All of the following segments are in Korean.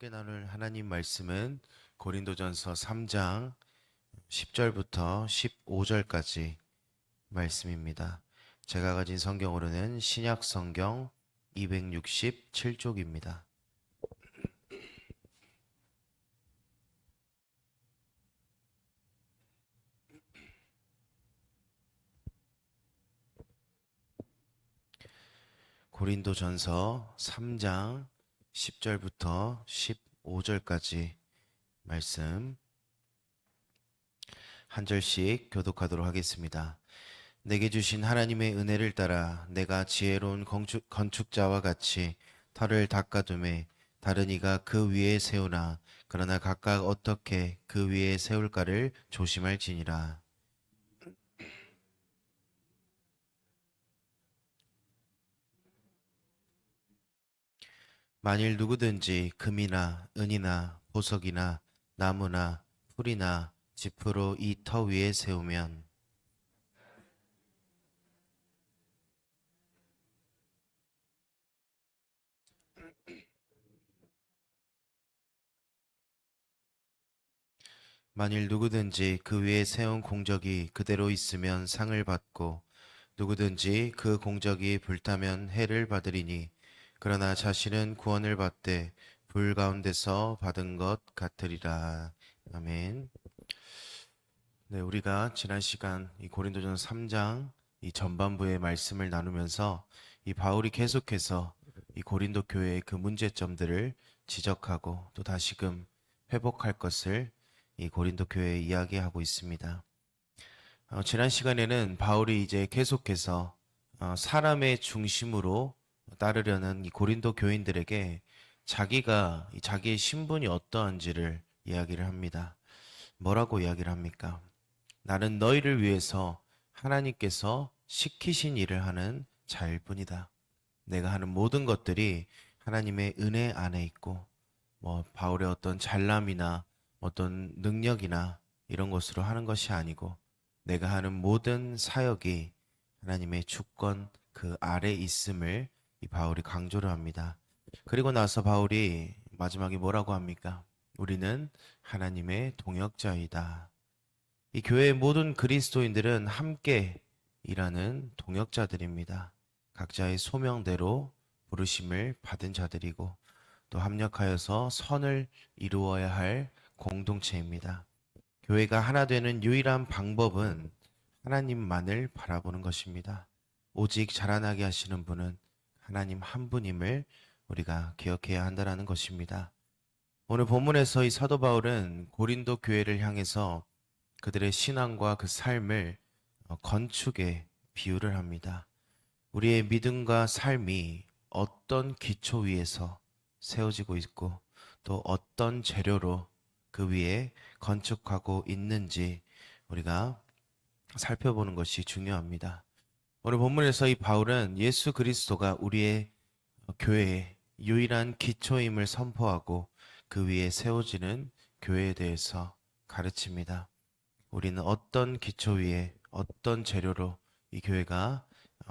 함께 나눌 하나님 말씀은 고린도전서 3장 10절부터 15절까지 말씀입니다. 제가 가진 성경으로는 신약 성경 267쪽입니다. 고린도전서 3장 10절부터 15절까지 말씀 한 절씩 교독하도록 하겠습니다. 내게 주신 하나님의 은혜를 따라 내가 지혜로운 건축자와 같이 터를 닦아두매 다른 이가 그 위에 세우나 그러나 각각 어떻게 그 위에 세울까를 조심할지니라. 만일 누구든지 금이나 은이나 보석이나 나무나 풀이나 지프로 이 터 위에 세우면 만일 누구든지 그 위에 세운 공적이 그대로 있으면 상을 받고 누구든지 그 공적이 불타면 해를 받으리니 그러나 자신은 구원을 받되 불 가운데서 받은 것 같으리라. 아멘. 네, 우리가 지난 시간 이 고린도전서 3장 이 전반부의 말씀을 나누면서 이 바울이 계속해서 이 고린도 교회의 그 문제점들을 지적하고 또 다시금 회복할 것을 이 고린도 교회에 이야기하고 있습니다. 지난 시간에는 바울이 이제 계속해서 사람의 중심으로 따르려는 이 고린도 교인들에게 자기가 자기의 신분이 어떠한지를 이야기를 합니다. 뭐라고 이야기를 합니까? 나는 너희를 위해서 하나님께서 시키신 일을 하는 자일 뿐이다. 내가 하는 모든 것들이 하나님의 은혜 안에 있고 바울의 어떤 잘남이나 어떤 능력이나 이런 것으로 하는 것이 아니고 내가 하는 모든 사역이 하나님의 주권 그 아래 있음을 이 바울이 강조를 합니다. 그리고 나서 바울이 마지막에 뭐라고 합니까? 우리는 하나님의 동역자이다. 이 교회의 모든 그리스도인들은 함께 일하는 동역자들입니다. 각자의 소명대로 부르심을 받은 자들이고 또 합력하여서 선을 이루어야 할 공동체입니다. 교회가 하나 되는 유일한 방법은 하나님만을 바라보는 것입니다. 오직 자라나게 하시는 분은 하나님 한 분임을 우리가 기억해야 한다는 것입니다. 오늘 본문에서 이 사도 바울은 고린도 교회를 향해서 그들의 신앙과 그 삶을 건축에 비유를 합니다. 우리의 믿음과 삶이 어떤 기초 위에서 세워지고 있고 또 어떤 재료로 그 위에 건축하고 있는지 우리가 살펴보는 것이 중요합니다. 오늘 본문에서 이 바울은 예수 그리스도가 우리의 교회의 유일한 기초임을 선포하고 그 위에 세워지는 교회에 대해서 가르칩니다. 우리는 어떤 기초 위에 어떤 재료로 이 교회가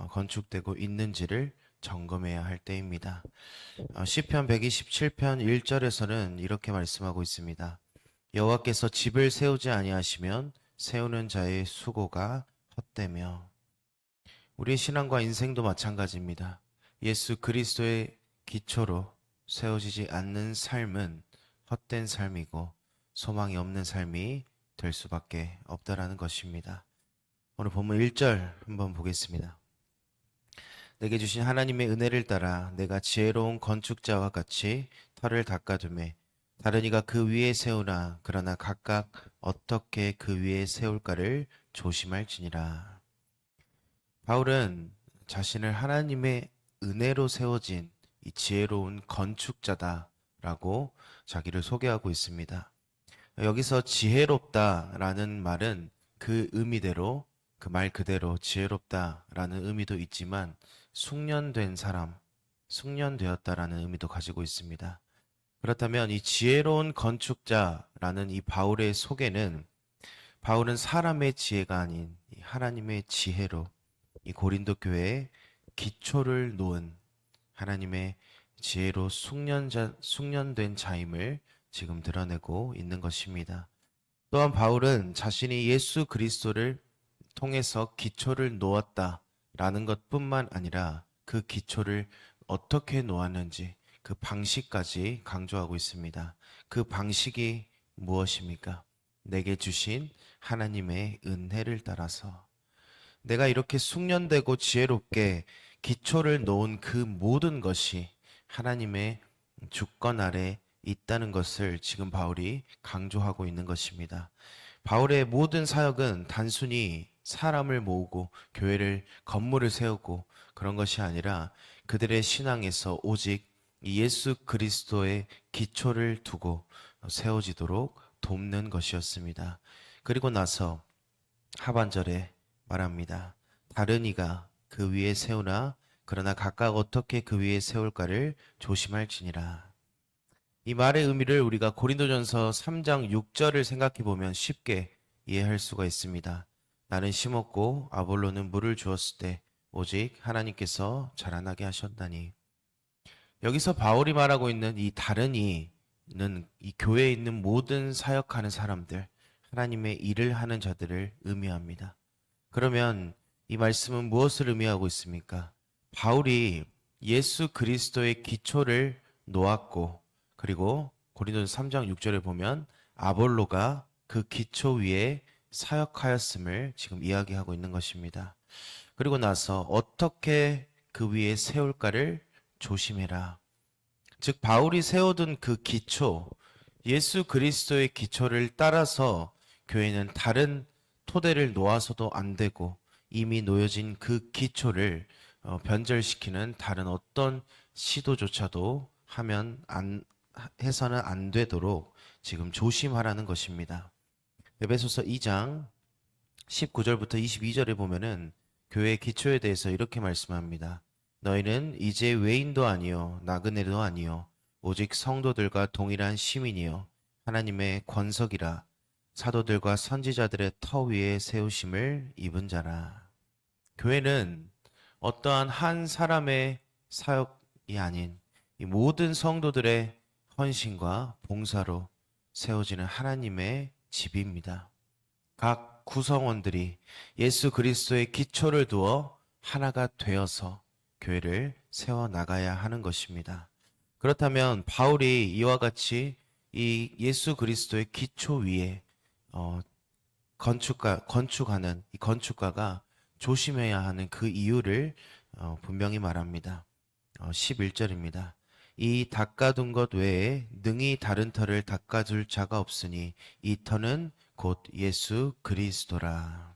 건축되고 있는지를 점검해야 할 때입니다. 시편 127편 1절에서는 이렇게 말씀하고 있습니다. 여호와께서 집을 세우지 아니하시면 세우는 자의 수고가 헛되며. 우리의 신앙과 인생도 마찬가지입니다. 예수 그리스도의 기초로 세워지지 않는 삶은 헛된 삶이고 소망이 없는 삶이 될 수밖에 없다라는 것입니다. 오늘 본문 1절 한번 보겠습니다. 내게 주신 하나님의 은혜를 따라 내가 지혜로운 건축자와 같이 터를 닦아두매 다른 이가 그 위에 세우나 그러나 각각 어떻게 그 위에 세울까를 조심할지니라. 바울은 자신을 하나님의 은혜로 세워진 이 지혜로운 건축자다라고 자기를 소개하고 있습니다. 여기서 지혜롭다라는 말은 그 의미대로 그 말 그대로 지혜롭다라는 의미도 있지만 숙련된 사람, 숙련되었다라는 의미도 가지고 있습니다. 그렇다면 이 지혜로운 건축자라는 이 바울의 소개는 바울은 사람의 지혜가 아닌 하나님의 지혜로 이 고린도 교회의 기초를 놓은 하나님의 지혜로 숙련된 자임을 지금 드러내고 있는 것입니다. 또한 바울은 자신이 예수 그리스도를 통해서 기초를 놓았다라는 것뿐만 아니라 그 기초를 어떻게 놓았는지 그 방식까지 강조하고 있습니다. 그 방식이 무엇입니까? 내게 주신 하나님의 은혜를 따라서 내가 이렇게 숙련되고 지혜롭게 기초를 놓은 그 모든 것이 하나님의 주권 아래 있다는 것을 지금 바울이 강조하고 있는 것입니다. 바울의 모든 사역은 단순히 사람을 모으고 교회를 건물을 세우고 그런 것이 아니라 그들의 신앙에서 오직 예수 그리스도의 기초를 두고 세워지도록 돕는 것이었습니다. 그리고 나서 하반절에 말합니다. 다른 이가 그 위에 세우나 그러나 각각 어떻게 그 위에 세울까를 조심할지니라. 이 말의 의미를 우리가 고린도전서 3장 6절을 생각해 보면 쉽게 이해할 수가 있습니다. 나는 심었고 아볼로는 물을 주었을 때 오직 하나님께서 자라나게 하셨다니. 여기서 바울이 말하고 있는 이 다른 이는 이 교회에 있는 모든 사역하는 사람들, 하나님의 일을 하는 자들을 의미합니다. 그러면 이 말씀은 무엇을 의미하고 있습니까? 바울이 예수 그리스도의 기초를 놓았고 그리고 고린도서 3장 6절에 보면 아볼로가 그 기초 위에 사역하였음을 지금 이야기하고 있는 것입니다. 그리고 나서 어떻게 그 위에 세울까를 조심해라. 즉 바울이 세워둔 그 기초, 예수 그리스도의 기초를 따라서 교회는 다른 토대를 놓아서도 안 되고 이미 놓여진 그 기초를 변절시키는 다른 어떤 시도조차도 해서는 안 되도록 지금 조심하라는 것입니다. 에베소서 2장 19절부터 22절에 보면은 교회의 기초에 대해서 이렇게 말씀합니다. 너희는 이제 외인도 아니요 나그네도 아니요 오직 성도들과 동일한 시민이요 하나님의 권석이라 사도들과 선지자들의 터 위에 세우심을 입은 자라. 교회는 어떠한 한 사람의 사역이 아닌 이 모든 성도들의 헌신과 봉사로 세워지는 하나님의 집입니다. 각 구성원들이 예수 그리스도의 기초를 두어 하나가 되어서 교회를 세워나가야 하는 것입니다. 그렇다면 바울이 이와 같이 이 예수 그리스도의 기초 위에 건축하는 이 건축가가 조심해야 하는 그 이유를 분명히 말합니다. 11절입니다. 이 닦아둔 것 외에 능히 다른 터를 닦아줄 자가 없으니 이 터는 곧 예수 그리스도라.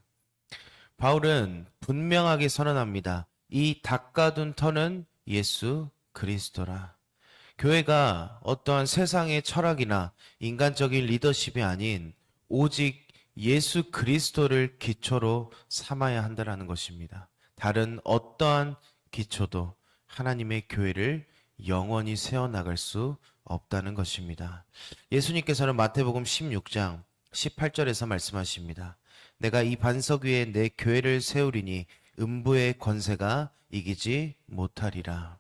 바울은 분명하게 선언합니다. 이 닦아둔 터는 예수 그리스도라. 교회가 어떠한 세상의 철학이나 인간적인 리더십이 아닌 오직 예수 그리스도를 기초로 삼아야 한다는 것입니다. 다른 어떠한 기초도 하나님의 교회를 영원히 세워나갈 수 없다는 것입니다. 예수님께서는 마태복음 16장 18절에서 말씀하십니다. 내가 이 반석 위에 내 교회를 세우리니 음부의 권세가 이기지 못하리라.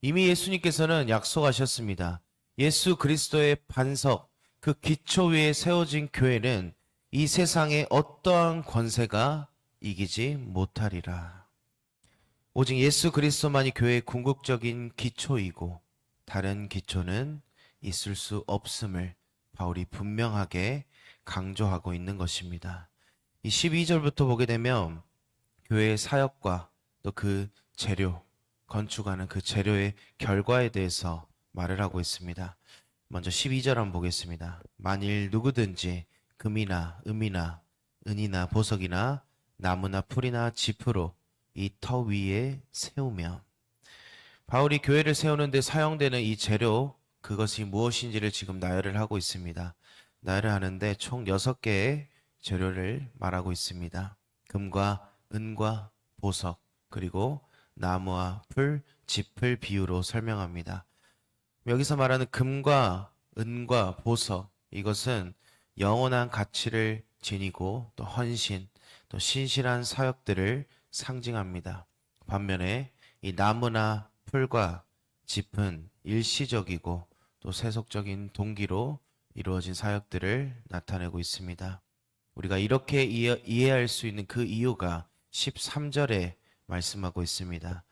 이미 예수님께서는 약속하셨습니다. 예수 그리스도의 반석, 그 기초 위에 세워진 교회는 이 세상의 어떠한 권세가 이기지 못하리라. 오직 예수 그리스도만이 교회의 궁극적인 기초이고 다른 기초는 있을 수 없음을 바울이 분명하게 강조하고 있는 것입니다. 이 12절부터 보게 되면 교회의 사역과 또 그 재료, 건축하는 그 재료의 결과에 대해서 말을 하고 있습니다. 먼저 12절 한번 보겠습니다. 만일 누구든지 금이나 은이나 은이나 보석이나 나무나 풀이나 지프로 이 터 위에 세우면, 바울이 교회를 세우는데 사용되는 이 재료, 그것이 무엇인지를 지금 나열을 하고 있습니다. 나열을 하는데 총 6개의 재료를 말하고 있습니다. 금과 은과 보석, 그리고 나무와 풀, 짚을 비유로 설명합니다. 여기서 말하는 금과 은과 보석, 이것은 영원한 가치를 지니고 또 헌신, 또 신실한 사역들을 상징합니다. 반면에 이 나무나 풀과 집은 일시적이고 또 세속적인 동기로 이루어진 사역들을 나타내고 있습니다. 우리가 이렇게 이해할 수 있는 그 이유가 13절에 말씀하고 있습니다.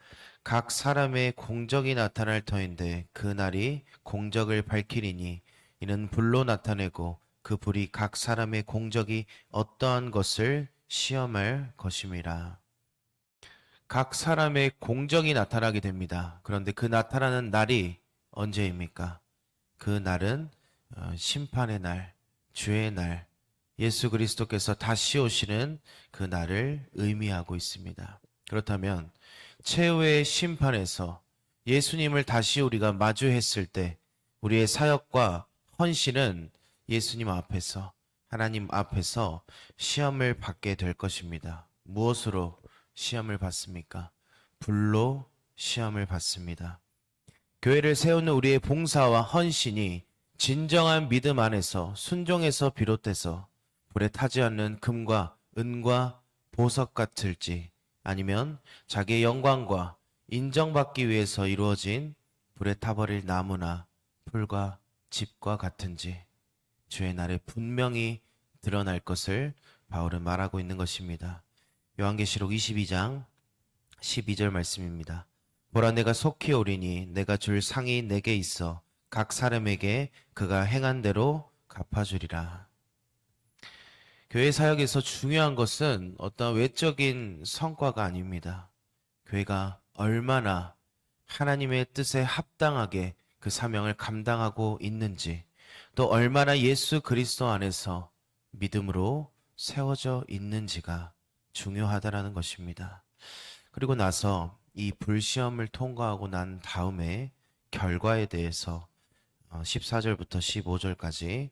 각 사람의 공적이 나타날 터인데 그 날이 공적을 밝히리니 이는 불로 나타내고 그 불이 각 사람의 공적이 어떠한 것을 시험할 것임이라. 각 사람의 공적이 나타나게 됩니다. 그런데 그 나타나는 날이 언제입니까? 그 날은 심판의 날, 주의 날, 예수 그리스도께서 다시 오시는 그 날을 의미하고 있습니다. 그렇다면 최후의 심판에서 예수님을 다시 우리가 마주했을 때 우리의 사역과 헌신은 예수님 앞에서, 하나님 앞에서 시험을 받게 될 것입니다. 무엇으로 시험을 받습니까? 불로 시험을 받습니다. 교회를 세우는 우리의 봉사와 헌신이 진정한 믿음 안에서 순종에서 비롯돼서 불에 타지 않는 금과 은과 보석 같을지, 아니면 자기의 영광과 인정받기 위해서 이루어진 불에 타버릴 나무나 풀과 집과 같은지 주의 날에 분명히 드러날 것을 바울은 말하고 있는 것입니다. 요한계시록 22장 12절 말씀입니다. 보라, 내가 속히 오리니 내가 줄 상이 내게 있어 각 사람에게 그가 행한 대로 갚아주리라. 교회 사역에서 중요한 것은 어떤 외적인 성과가 아닙니다. 교회가 얼마나 하나님의 뜻에 합당하게 그 사명을 감당하고 있는지, 또 얼마나 예수 그리스도 안에서 믿음으로 세워져 있는지가 중요하다라는 것입니다. 그리고 나서 이 불시험을 통과하고 난 다음에 결과에 대해서 14절부터 15절까지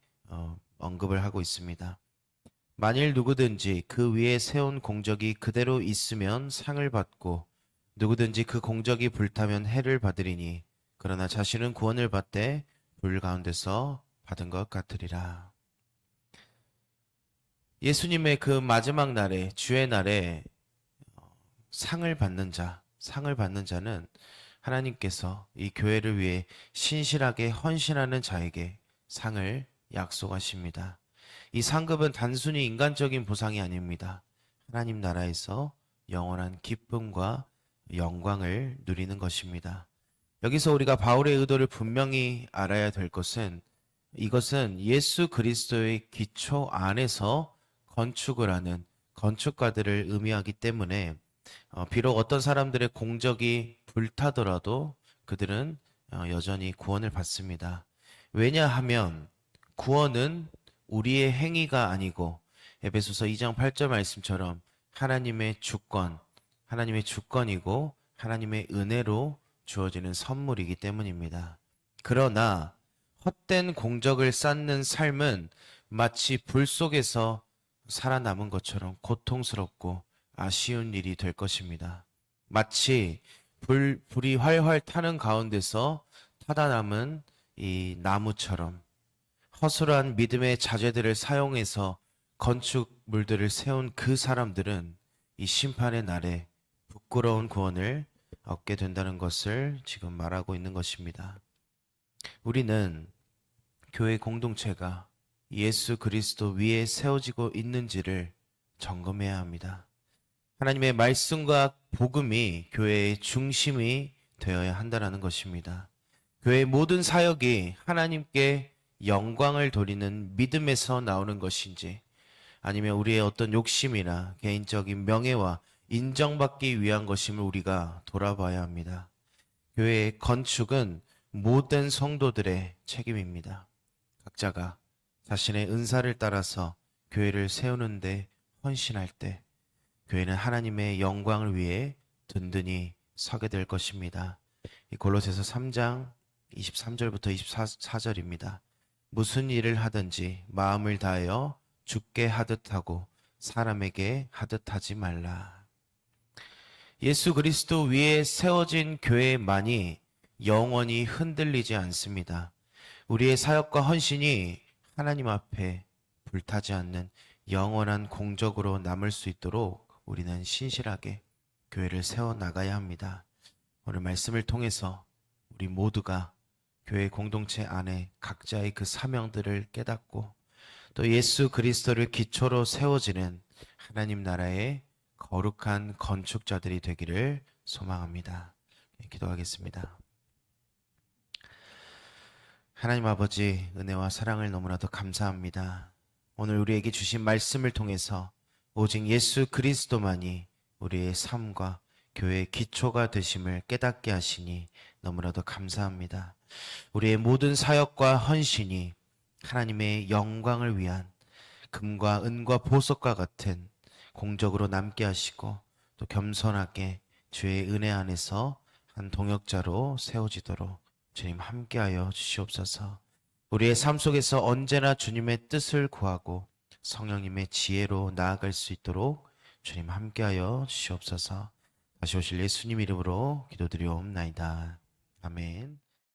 언급을 하고 있습니다. 만일 누구든지 그 위에 세운 공적이 그대로 있으면 상을 받고 누구든지 그 공적이 불타면 해를 받으리니 그러나 자신은 구원을 받되 불 가운데서 받은 것 같으리라. 예수님의 그 마지막 날에, 주의 날에 상을 받는 자는 하나님께서 이 교회를 위해 신실하게 헌신하는 자에게 상을 약속하십니다. 이 상급은 단순히 인간적인 보상이 아닙니다. 하나님 나라에서 영원한 기쁨과 영광을 누리는 것입니다. 여기서 우리가 바울의 의도를 분명히 알아야 될 것은, 이것은 예수 그리스도의 기초 안에서 건축을 하는 건축가들을 의미하기 때문에 비록 어떤 사람들의 공적이 불타더라도 그들은 여전히 구원을 받습니다. 왜냐하면 구원은 우리의 행위가 아니고 에베소서 2장 8절 말씀처럼 하나님의 주권이고 하나님의 은혜로 주어지는 선물이기 때문입니다. 그러나 헛된 공적을 쌓는 삶은 마치 불 속에서 살아남은 것처럼 고통스럽고 아쉬운 일이 될 것입니다. 마치 불이 활활 타는 가운데서 타다 남은 이 나무처럼 허술한 믿음의 자재들을 사용해서 건축물들을 세운 그 사람들은 이 심판의 날에 부끄러운 구원을 얻게 된다는 것을 지금 말하고 있는 것입니다. 우리는 교회 공동체가 예수 그리스도 위에 세워지고 있는지를 점검해야 합니다. 하나님의 말씀과 복음이 교회의 중심이 되어야 한다는 것입니다. 교회의 모든 사역이 하나님께 영광을 돌리는 믿음에서 나오는 것인지, 아니면 우리의 어떤 욕심이나 개인적인 명예와 인정받기 위한 것임을 우리가 돌아봐야 합니다. 교회의 건축은 모든 성도들의 책임입니다. 각자가 자신의 은사를 따라서 교회를 세우는데 헌신할 때 교회는 하나님의 영광을 위해 든든히 서게 될 것입니다. 골로새서 3장 23절부터 24절입니다. 무슨 일을 하든지 마음을 다하여 주께 하듯 하고 사람에게 하듯 하지 말라. 예수 그리스도 위에 세워진 교회만이 영원히 흔들리지 않습니다. 우리의 사역과 헌신이 하나님 앞에 불타지 않는 영원한 공적으로 남을 수 있도록 우리는 신실하게 교회를 세워나가야 합니다. 오늘 말씀을 통해서 우리 모두가 교회 공동체 안에 각자의 그 사명들을 깨닫고 또 예수 그리스도를 기초로 세워지는 하나님 나라의 거룩한 건축자들이 되기를 소망합니다. 기도하겠습니다. 하나님 아버지, 은혜와 사랑을 너무나도 감사합니다. 오늘 우리에게 주신 말씀을 통해서 오직 예수 그리스도만이 우리의 삶과 교회의 기초가 되심을 깨닫게 하시니 너무나도 감사합니다. 우리의 모든 사역과 헌신이 하나님의 영광을 위한 금과 은과 보석과 같은 공적으로 남게 하시고 또 겸손하게 주의 은혜 안에서 한 동역자로 세워지도록 주님 함께하여 주시옵소서. 우리의 삶 속에서 언제나 주님의 뜻을 구하고 성령님의 지혜로 나아갈 수 있도록 주님 함께하여 주시옵소서. 다시 오실 예수님 이름으로 기도드리옵나이다. 아멘.